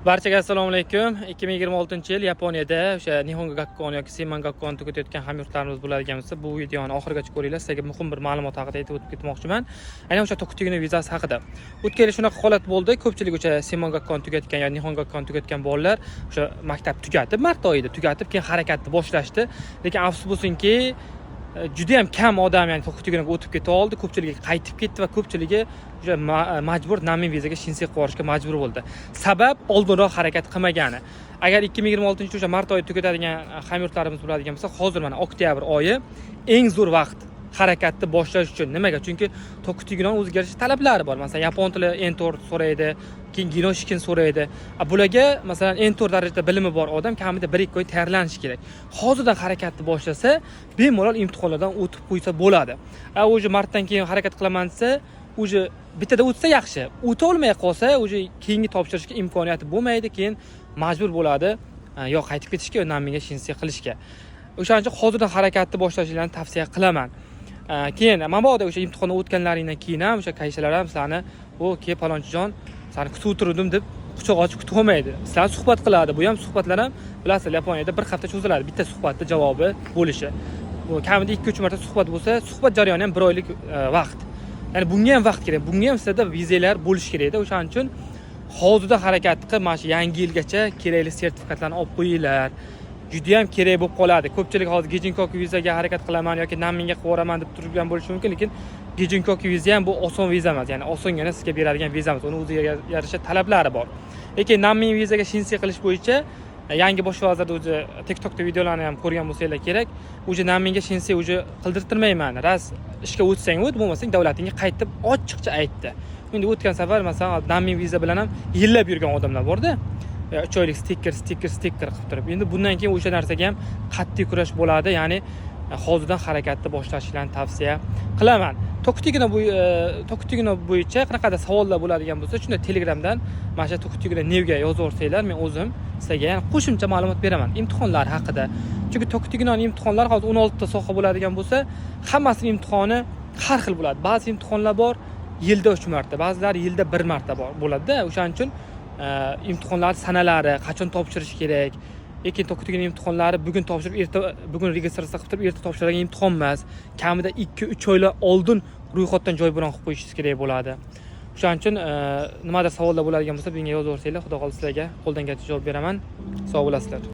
Barchaga assalomu alaykum. 2026-yil Yaponiyada o'sha Nihon Gakkon yoki Seiman Gakkon tugatayotgan hamyurtlarimiz bo'ladigan bo'lsa, bu videoni oxirigacha ko'ringlar. Sizlarga muhim bir ma'lumot haqida aytib o'tib ketmoqchiman. Aynan o'sha Tokutugino vizasi haqida. O'tgan yil shunaqa holat bo'ldi. Ko'pchilik o'sha Seiman Gakkon tugatgan yoki Nihon Gakkon tugatgan bolalar o'sha maktab tugatib, mart oyida tugatib, keyin harakatni boshlashdi. Lekin afsus bo'lsinki, juda ham kam odam ya'ni Tokutuginoga o'tib keta oldi. Ko'pchiligi qaytib ketdi va ko'pchiligi o'sha majbur namin vizaga Shinsei qilib yuborishga majbur bo'ldi. Sabab oldinroq harakat qilmagani. Agar 2026 o'sha mart oyida tugatadigan hamyurtlarimiz bo'ladigan bo'lsa, hozir mana oktyabr oyi eng zo'r vaqt harakatni boshlash uchun. Nimaga? Chunki Tokutugino o'ziga yarasha talablari bor. Masalan, yapon tili N4 so'raydi, keyin Ginoshikin so'raydi. Bularga masalan N4 darajada bilimi bor odam kamida 1-2 oy tayyorlanishi kerak. Hozirdan harakatni boshlasa, bemalol imtihonlardan o'tib qo'ysa bo'ladi. O'sha martdan keyin harakat qilaman desa, o'sha bittada o'tsa yaxshi. O'ta olmay qolsa, o'sha keyingi topshirishga imkoniyati bo'lmaydi, keyin majbur bo'ladi yo qaytib ketishga yo naminga Shinsei qilishga. O'shaning uchun hozirdan harakatni boshlashinglarni tavsiya qilaman. Keyin mabodo o'sha imtihonni o'tganlaringdan keyin ham o'sha kayshalar ham sizlarni "Ke palonchijon, seni kutib o'tirdim" deb quchoq ochib kutib olmaydi. Sizlarni suhbat qiladi. Bu ham suhbatlar ham bilasizlar, Yaponiyada bir hafta cho'ziladi. Bitta suhbatda javobi bo'lishi. Bu kamida 2-3 marta suhbat bo'lsa, suhbat jarayoni ham 1 oylik vaqt. Ya'ni bunga ham vaqt kerak. Bunga ham sizlarda vizalar bo'lish kerak-da. O'shaning uchun hozirda harakat qilib, mana shu yangi yilgacha kerakli sertifikatlarni olib qo'yinglar. Juda ham kerak bo'lib qoladi. Ko'pchilik hozir Gejinkoku vizaga harakat qilaman yoki naminga qilib yuboraman deb turgan bo'lishi mumkin, lekin Gejinkoku viza ham bu oson viza emas. Ya'ni osongina sizga beradigan viza emas. Uni o'ziga yarasha talablari bor. Lekin namin vizaga Shinsei qilish bo'yicha yangi bosh vazir o'zi TikTokda videolarni ham ko'rgan bo'lsanglar kerak. O'zi naminga Shinsei o'zi qildirtirmayman. Ras ishga o'tsang o't, bo'lmasang davlatingga qaytib ochiqcha aytdi. Endi o'tgan safar masalan namin viza bilan ham yillab yurgan odamlar bor-da. 3 oylik stiker qilib turib. Endi bundan keyin o'sha narsaga ham qat'iy kurash bo'ladi. Ya'ni hozirdan harakatni boshlashinglarni tavsiya qilaman. Tokutugino bo'yicha qanaqadir savollar bo'ladigan bo'lsa, shunda Telegramdan mana shu Tokutugino newga yozaversanglar, men o'zim sizlarga yana qo'shimcha ma'lumot beraman imtihonlar haqida. Chunki Tokutuginoning imtihonlari hozir 16 ta soha bo'ladigan bo'lsa, hammasining imtihoni har xil bo'ladi. Ba'zi imtihonlar bor yilda 3 marta, ba'zilari yilda 1 marta bo'ladi-da. O'shaning uchun imtihonlar sanalari, qachon topshirish kerak. Lekin Tokutugino imtihonlari bugun topshirib, bugun registratsiya qilib turib, erta topshiradigan imtihon emas. Kamida 2-3 oylar oldin ro'yxatdan joy bilan qilib qo'yishingiz kerak bo'ladi. O'shaning uchun nimadir savollar bo'ladigan bo'lsa, menga yozaversanglar, xudo xohlasa sizlarga qo'ldan kelgancha javob beraman. Sog' bo'lasizlar.